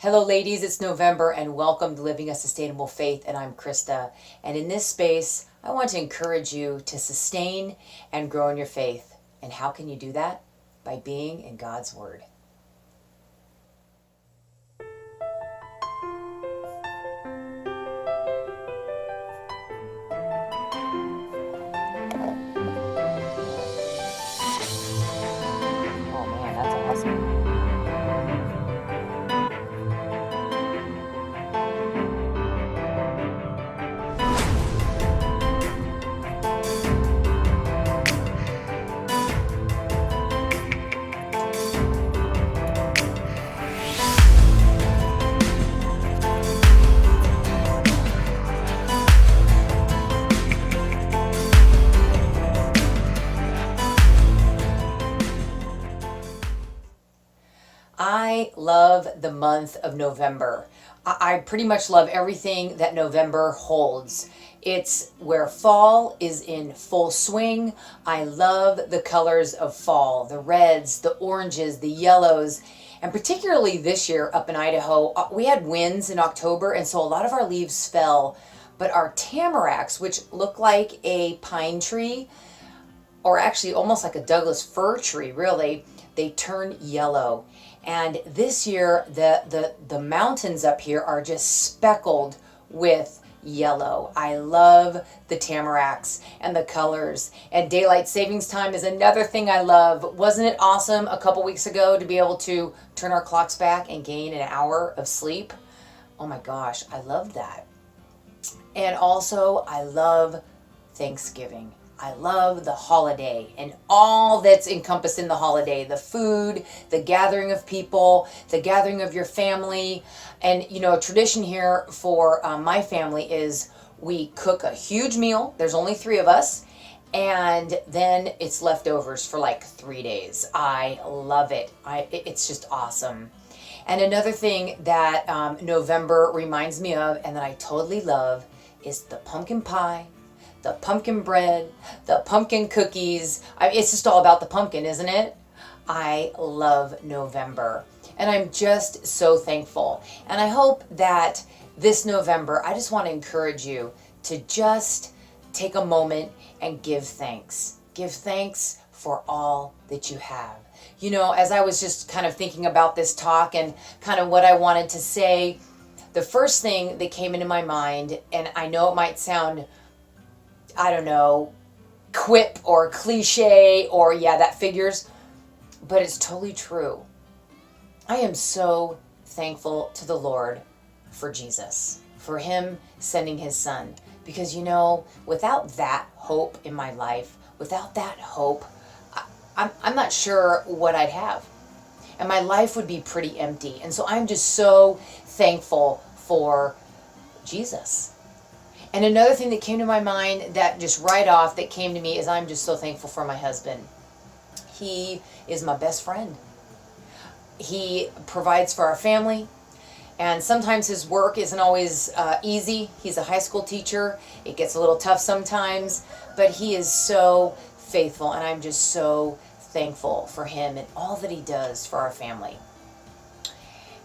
Hello, ladies, it's November, and welcome to Living a Sustainable Faith. And I'm Krista. And in this space, I want to encourage you to sustain and grow in your faith. And how can you do that? By being in God's Word. Oh man, that's awesome. I love the month of November. I pretty much love everything that November holds. It's where fall is in full swing. I love the colors of fall, the reds, the oranges, the yellows. And particularly this year up in Idaho, we had winds in October, and so a lot of our leaves fell. But our tamaracks, which look like a pine tree, or actually almost like a Douglas fir tree, really, they turn yellow. And this year, the mountains up here are just speckled with yellow. I love the tamaracks and the colors. And daylight savings time is another thing I love. Wasn't it awesome a couple weeks ago to be able to turn our clocks back and gain an hour of sleep? Oh my gosh, I love that. And also, I love Thanksgiving. I love the holiday and all that's encompassed in the holiday, the food, the gathering of people, the gathering of your family. And, you know, a tradition here for my family is we cook a huge meal. There's only 3 of us. And then it's leftovers for like 3 days. I love it. It's just awesome. And another thing that November reminds me of and that I totally love is the pumpkin pie, the pumpkin bread, the pumpkin cookies. It's just all about the pumpkin, isn't it? I love November. And I'm just so thankful. And I hope that this November, I just want to encourage you to just take a moment and give thanks. Give thanks for all that you have. You know, as I was just kind of thinking about this talk and kind of what I wanted to say, the first thing that came into my mind, and I know it might sound, I don't know, quip or cliche or yeah, that figures, but it's totally true. I am so thankful to the Lord for Jesus, for him sending his son. Because, you know, without that hope in my life, without that hope, I'm not sure what I'd have. And my life would be pretty empty. And so I'm just so thankful for Jesus. And another thing that came to my mind that just right off that came to me is I'm just so thankful for my husband. He is my best friend. He provides for our family. And sometimes his work isn't always easy. He's a high school teacher. It gets a little tough sometimes. But he is so faithful. And I'm just so thankful for him and all that he does for our family.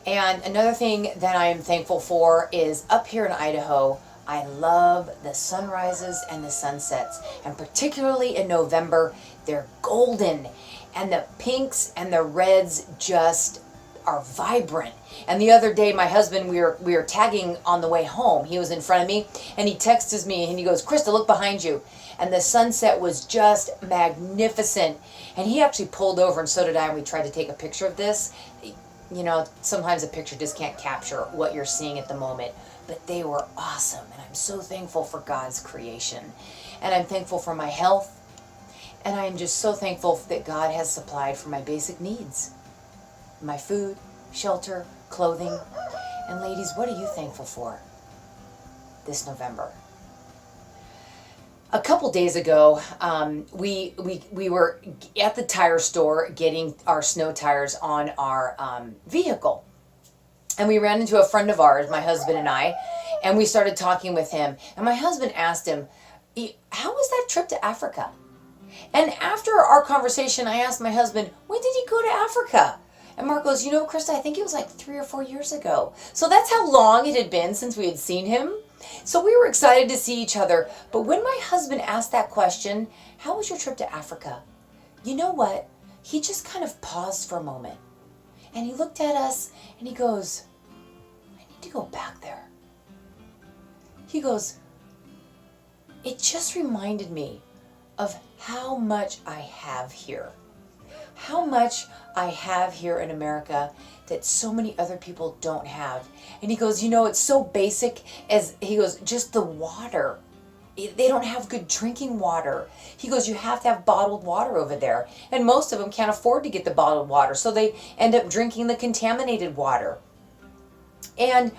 And another thing that I am thankful for is up here in Idaho, I love the sunrises and the sunsets, and particularly in November, they're golden, and the pinks and the reds just are vibrant. And the other day, my husband, we were tagging on the way home. He was in front of me, and he texts me, and he goes, "Krista, look behind you." And the sunset was just magnificent. And he actually pulled over, and so did I, and we tried to take a picture of this. You know, sometimes a picture just can't capture what you're seeing at the moment. But they were awesome, and I'm so thankful for God's creation. And I'm thankful for my health, and I'm just so thankful that God has supplied for my basic needs. My food, shelter, clothing. And ladies, what are you thankful for this November? A couple days ago, we were at the tire store getting our snow tires on our vehicle. And we ran into a friend of ours, my husband and we started talking with him. And my husband asked him, "How was that trip to Africa?" And after our conversation, I asked my husband, "When did he go to Africa?" And Mark goes, Krista, I think it was like 3 or 4 years ago. So that's how long it had been since we had seen him. So we were excited to see each other. But when my husband asked that question, how was your trip to Africa? You know what? He just kind of paused for a moment. And he looked at us and he goes, I need to go back there. He goes, it just reminded me of how much I have here. How much I have here in America that so many other people don't have. And he goes, it's so basic as, he goes, just the water. They don't have good drinking water. He goes, you have to have bottled water over there. And most of them can't afford to get the bottled water. So they end up drinking the contaminated water. And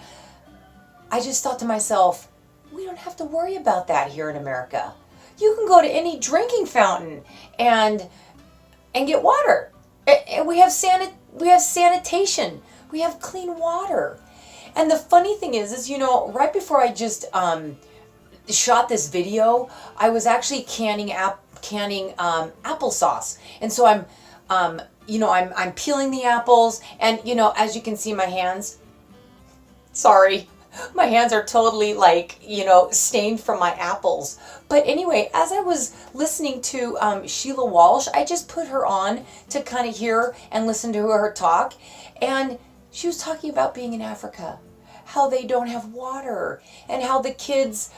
I just thought to myself, we don't have to worry about that here in America. You can go to any drinking fountain and get water. And we have sanitation. We have clean water. And the funny thing is right before I just shot this video, I was actually canning applesauce. And so I'm peeling the apples, and as you can see my hands, sorry, my hands are totally stained from my apples. But anyway, as I was listening to Sheila Walsh, I just put her on to kind of hear and listen to her talk. And she was talking about being in Africa, how they don't have water, and how the kids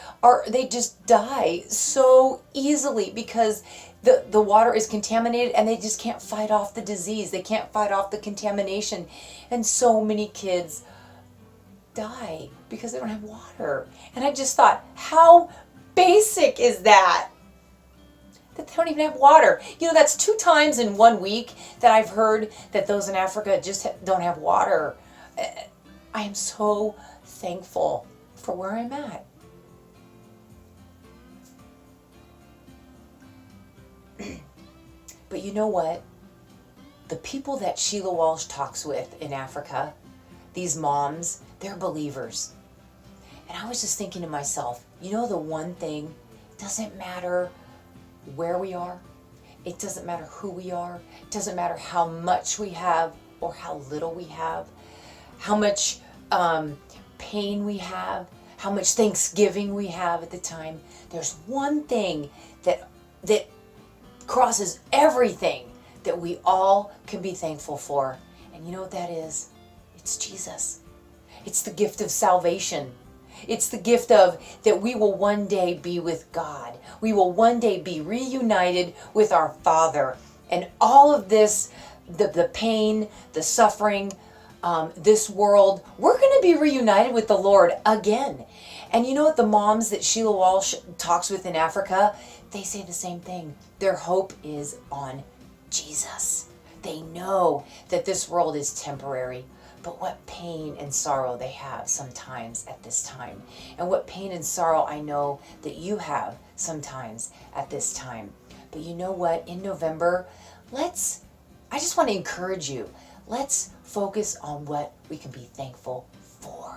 they just die so easily because the water is contaminated and they just can't fight off the disease. They can't fight off the contamination. And so many kids die because they don't have water. And I just thought, how basic is that? That they don't even have water. That's 2 times in 1 week that I've heard that those in Africa just don't have water. I am so thankful for where I'm at. But you know what? The people that Sheila Walsh talks with in Africa, these moms, they're believers. And I was just thinking to myself, the one thing, it doesn't matter where we are. It doesn't matter who we are. It doesn't matter how much we have or how little we have, how much pain we have, how much thanksgiving we have at the time. There's one thing that crosses everything that we all can be thankful for. And you know what that is? It's Jesus. It's the gift of salvation. It's the gift of that we will one day be with God. We will one day be reunited with our Father. And all of this, the pain, the suffering, this world, we're going to be reunited with the Lord again. And you know what the moms that Sheila Walsh talks with in Africa, they say the same thing. Their hope is on Jesus. They know that this world is temporary, but what pain and sorrow they have sometimes at this time. And what pain and sorrow I know that you have sometimes at this time. But you know what? In November, I just want to encourage you. Let's focus on what we can be thankful for.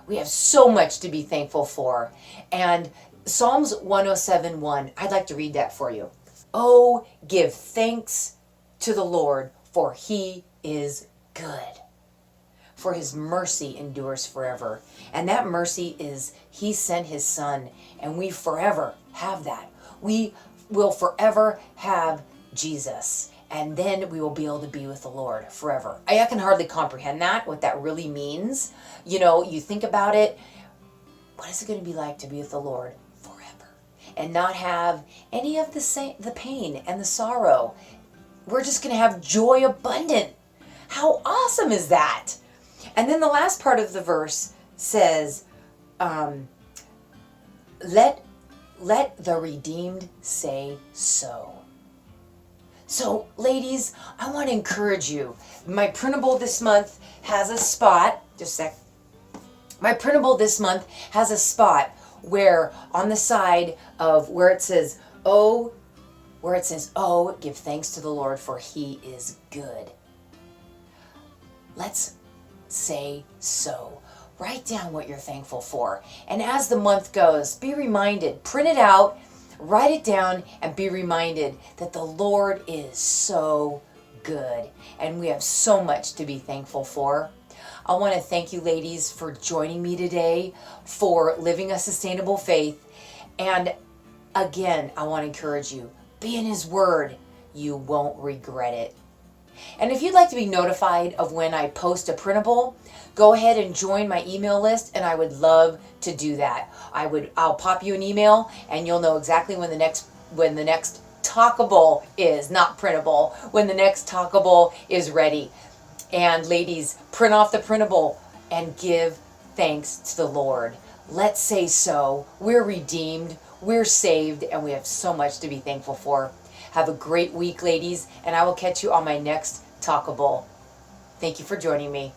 We have so much to be thankful for. And Psalms 107:1, I'd like to read that for you. Oh, give thanks to the Lord, for he is good. For his mercy endures forever. And that mercy is he sent his son, and we forever have that. We will forever have Jesus. And then we will be able to be with the Lord forever. I can hardly comprehend that, what that really means. You think about it. What is it going to be like to be with the Lord forever? And not have any of the pain and the sorrow. We're just going to have joy abundant. How awesome is that? And then the last part of the verse says, let the redeemed say so. So, ladies, I want to encourage you. My printable this month has a spot, just a sec. My printable this month has a spot where on the side of where it says, oh, give thanks to the Lord for he is good. Let's say so. Write down what you're thankful for. And as the month goes, be reminded, print it out, write it down, and be reminded that the Lord is so good, and we have so much to be thankful for. I want to thank you, ladies, for joining me today for living a sustainable faith. And again, I want to encourage you, be in His Word. You won't regret it. And if you'd like to be notified of when I post a printable, go ahead and join my email list, and I would love to do that. I'll pop you an email, and you'll know exactly when the next talkable is, not printable, when the next talkable is ready. And ladies, print off the printable and give thanks to the Lord. Let's say so. We're redeemed, we're saved, and we have so much to be thankful for. Have a great week, ladies, and I will catch you on my next talkable. Thank you for joining me.